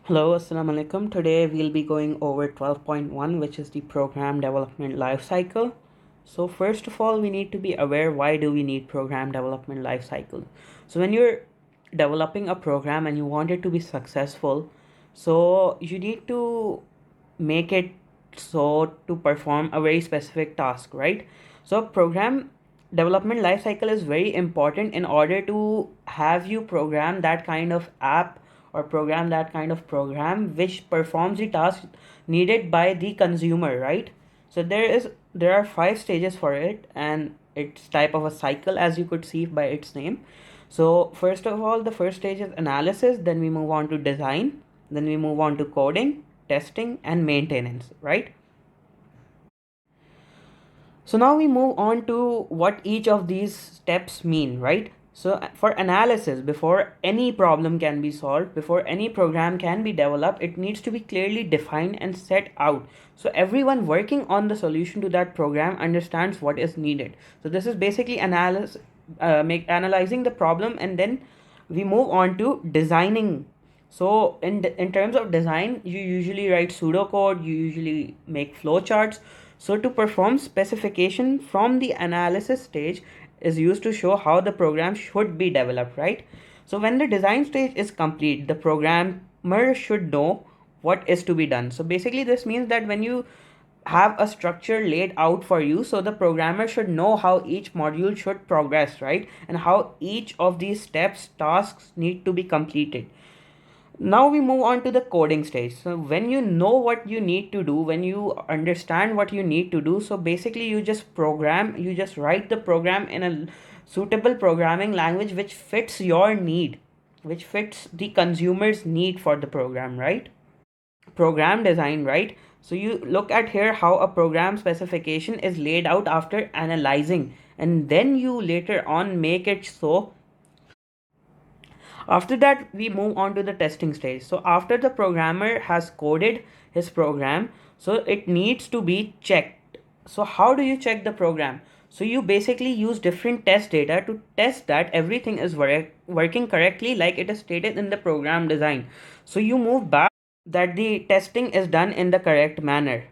Hello, Assalamu alaikum. Today we'll be going over 12.1, which is the program development lifecycle. So first of all, we need to be aware why do we need program development lifecycle. So when you're developing a program and you want it to be successful, so you need to make it so to perform a very specific task, right? So program development lifecycle is very important in order to have you program that kind of app or program that kind of program which performs the task needed by the consumer, right? So there are five stages for it, and it's type of a cycle as you could see by its name. So first of all, the first stage is analysis, then we move on to design, then we move on to coding, testing, and maintenance, right? So now we move on to what each of these steps mean, right? So for analysis, before any problem can be solved, before any program can be developed, it needs to be clearly defined and set out. So everyone working on the solution to that program understands what is needed. So this is basically analyzing the problem, and then we move on to designing. So in terms of design, you usually write pseudocode, you usually make flowcharts. So to perform specification from the analysis stage is used to show how the program should be developed, right? So when the design stage is complete, the programmer should know what is to be done. So basically this means that when you have a structure laid out for you, so the programmer should know how each module should progress, right? And how each of these steps tasks need to be completed. Now we move on to the coding stage. So when you know what you need to do, when you understand what you need to do, so basically you just write the program in a suitable programming language which fits your need, which fits the consumer's need for the program, right? Program design, right? So you look at here how a program specification is laid out after analyzing, and then you later on make it so. After that, we move on to the testing stage. So after the programmer has coded his program, so it needs to be checked. So how do you check the program? So you basically use different test data to test that everything is working correctly like it is stated in the program design. So you move back that the testing is done in the correct manner.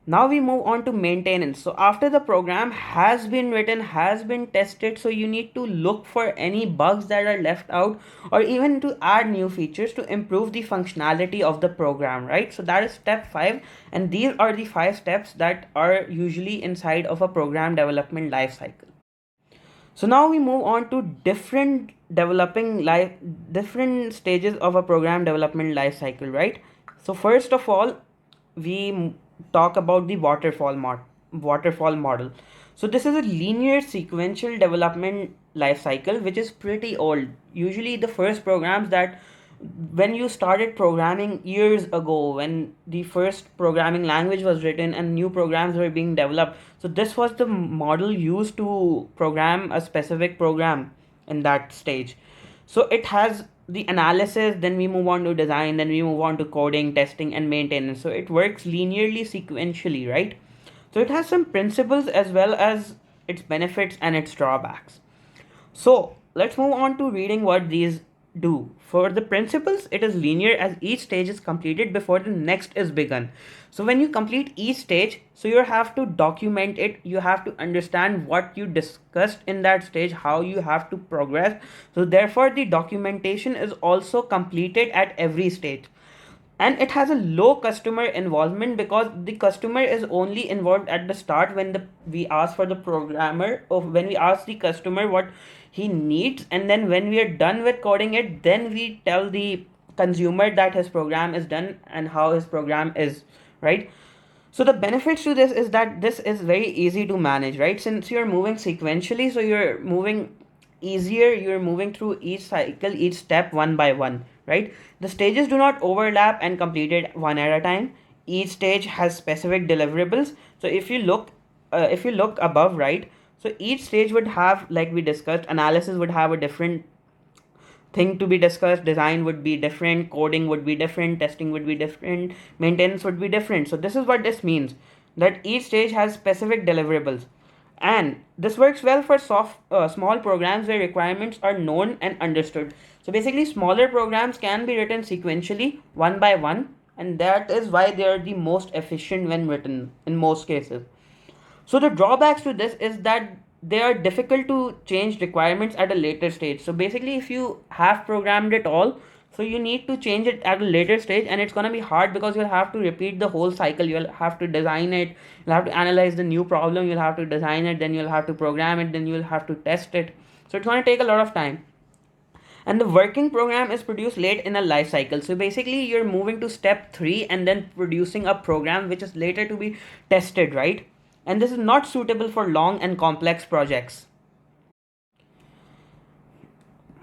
Now we move on to maintenance. So after the program has been written, has been tested, so you need to look for any bugs that are left out, or even to add new features to improve the functionality of the program, right? So that is step 5, and these are the 5 steps that are usually inside of a program development life cycle. So now we move on to different stages of a program development life cycle, right? So first of all, we talk about the waterfall model. So this is a linear sequential development life cycle which is pretty old. Usually the first programs that when you started programming years ago, when the first programming language was written and new programs were being developed, so this was the model used to program a specific program in that stage. So it has the analysis, then we move on to design, then we move on to coding, testing, and maintenance. So it works linearly sequentially, right? So it has some principles as well as its benefits and its drawbacks. So let's move on to reading what these do. For the principles, it is linear as each stage is completed before the next is begun. So when you complete each stage, so you have to document it, you have to understand what you discussed in that stage, how you have to progress. So therefore the documentation is also completed at every stage, and it has a low customer involvement because the customer is only involved at the start when we ask for the programmer, or when we ask the customer what he needs, and then when we are done with coding it, then we tell the consumer that his program is done and how his program is, right? So the benefits to this is that this is very easy to manage, right? Since you're moving sequentially, so you're moving easier, you're moving through each cycle, each step one by one, right? The stages do not overlap and completed one at a time. Each stage has specific deliverables. So if you look above, right? So each stage would have, like we discussed, analysis would have a different thing to be discussed, design would be different, coding would be different, testing would be different, maintenance would be different. So this is what this means, that each stage has specific deliverables, And this works well for small programs where requirements are known and understood. So basically, smaller programs can be written sequentially, one by one, and that is why they are the most efficient when written in most cases. So the drawbacks to this is that they are difficult to change requirements at a later stage. So basically, if you have programmed it all, so you need to change it at a later stage, and it's gonna be hard because you'll have to repeat the whole cycle. You'll have to design it, you'll have to analyze the new problem, you'll have to design it, then you'll have to program it, then you'll have to test it. So it's gonna take a lot of time. And the working program is produced late in a life cycle. So basically, you're moving to step three and then producing a program which is later to be tested, right? And this is not suitable for long and complex projects.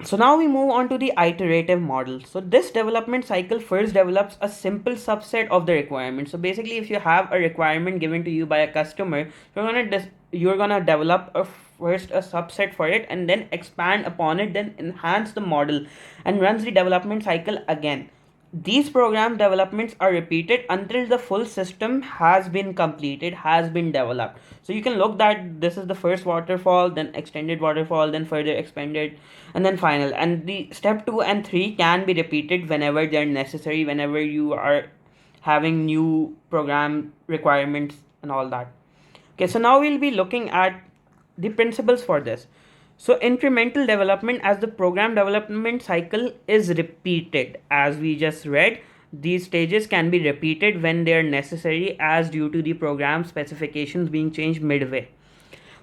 So now we move on to the iterative model. So this development cycle first develops a simple subset of the requirement. So basically, if you have a requirement given to you by a customer, you're gonna develop first a subset for it and then expand upon it, then enhance the model and runs the development cycle again. These program developments are repeated until the full system has been completed, has been developed. So you can look that this is the first waterfall, then extended waterfall, then further expanded, and then final. And the step 2 and 3 can be repeated whenever they're necessary, whenever you are having new program requirements and all that. Okay, so now we'll be looking at the principles for this. So incremental development, as the program development cycle is repeated, as we just read, these stages can be repeated when they are necessary as due to the program specifications being changed midway.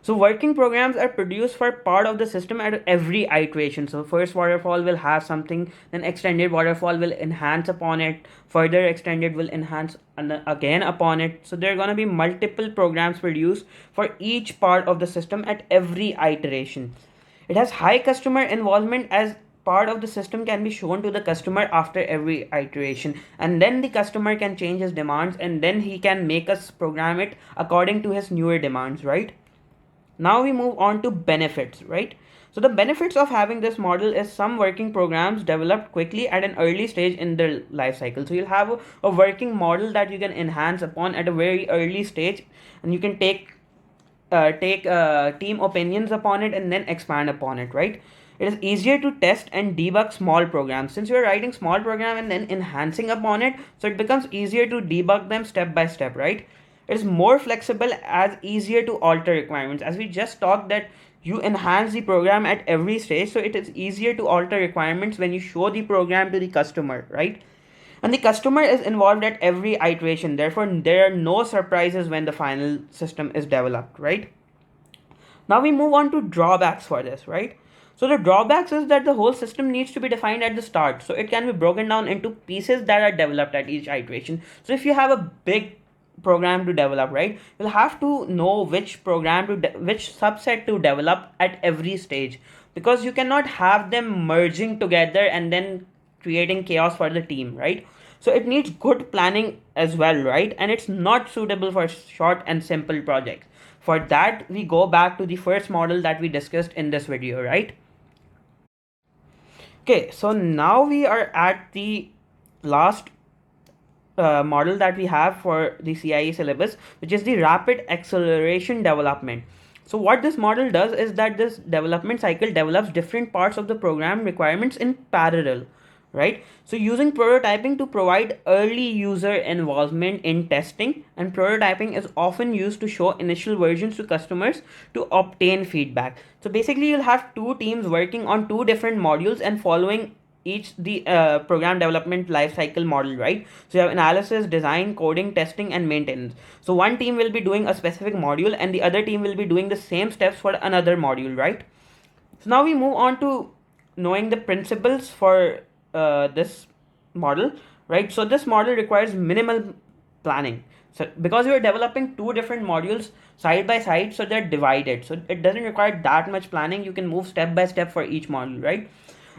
So working programs are produced for part of the system at every iteration. So first waterfall will have something, then extended waterfall will enhance upon it, further extended will enhance again upon it. So there are going to be multiple programs produced for each part of the system at every iteration. It has high customer involvement as part of the system can be shown to the customer after every iteration, and then the customer can change his demands and then he can make us program it according to his newer demands, right? Now we move on to benefits, right? So the benefits of having this model is some working programs developed quickly at an early stage in their life cycle. So you'll have a working model that you can enhance upon at a very early stage, and you can take team opinions upon it and then expand upon it, right? It is easier to test and debug small programs since you're writing small program and then enhancing upon it, so it becomes easier to debug them step by step, right? It is more flexible as easier to alter requirements, as we just talked that you enhance the program at every stage, so it is easier to alter requirements when you show the program to the customer, right? And the customer is involved at every iteration, therefore there are no surprises when the final system is developed, right? Now we move on to drawbacks for this, right? So the drawbacks is that the whole system needs to be defined at the start, so it can be broken down into pieces that are developed at each iteration. So if you have a big program to develop, right, you'll have to know which which subset to develop at every stage, because you cannot have them merging together and then creating chaos for the team, right? So it needs good planning as well, right? And it's not suitable for short and simple projects. For that, we go back to the first model that we discussed in this video, right? Okay, so now we are at the last model that we have for the CIE syllabus, which is the rapid acceleration development. So what this model does is that this development cycle develops different parts of the program requirements in parallel, right? So using prototyping to provide early user involvement in testing, and prototyping is often used to show initial versions to customers to obtain feedback. So basically, you'll have two teams working on two different modules and following each the program development lifecycle model, right? So you have analysis, design, coding, testing, and maintenance. So one team will be doing a specific module and the other team will be doing the same steps for another module, right? So now we move on to knowing the principles for this model, right? So this model requires minimal planning. So because we are developing two different modules side by side, so they're divided. So it doesn't require that much planning. You can move step by step for each module, right?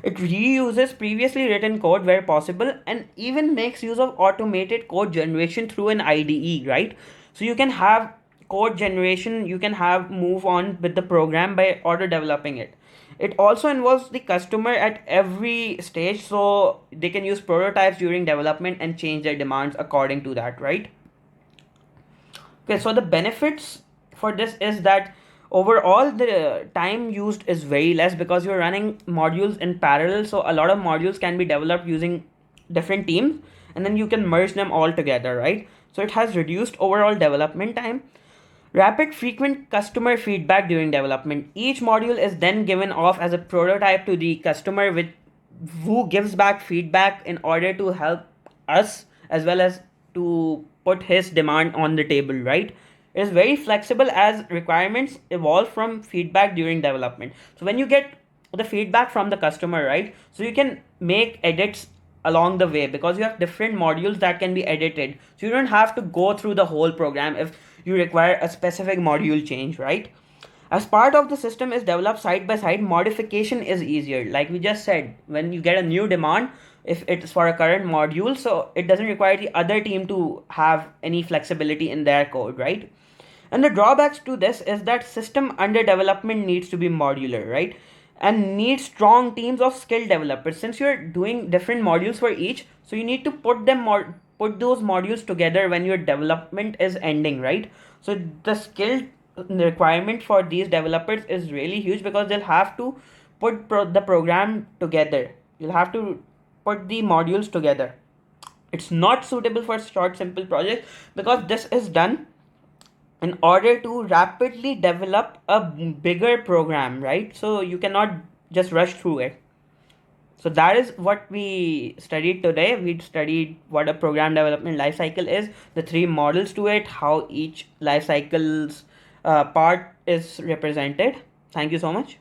It reuses previously written code where possible and even makes use of automated code generation through an IDE, right? So you can have code generation, you can have move on with the program by auto developing it. It also involves the customer at every stage, so they can use prototypes during development and change their demands according to that, right? Okay, so the benefits for this is that Overall, the time used is very less because you're running modules in parallel, so a lot of modules can be developed using different teams, and then you can merge them all together, right? So it has reduced overall development time. Rapid frequent customer feedback during development. Each module is then given off as a prototype to the customer with who gives back feedback in order to help us as well as to put his demand on the table, right? It is very flexible as requirements evolve from feedback during development. So when you get the feedback from the customer, right? So you can make edits along the way because you have different modules that can be edited. So you don't have to go through the whole program if you require a specific module change, right? As part of the system is developed side by side, modification is easier. Like we just said, when you get a new demand, if it's for a current module, so it doesn't require the other team to have any flexibility in their code, right? And the drawbacks to this is that system under development needs to be modular, right? And needs strong teams of skilled developers. Since you're doing different modules for each, so you need to put those modules together when your development is ending, right? So the skilled requirement for these developers is really huge because they'll have to put the program together. You'll have to put the modules together. It's not suitable for short simple projects because this is done in order to rapidly develop a bigger program, right? So you cannot just rush through it. So that is what we studied today. We studied what a program development lifecycle is, the three models to it, how each lifecycle's part is represented. Thank you so much.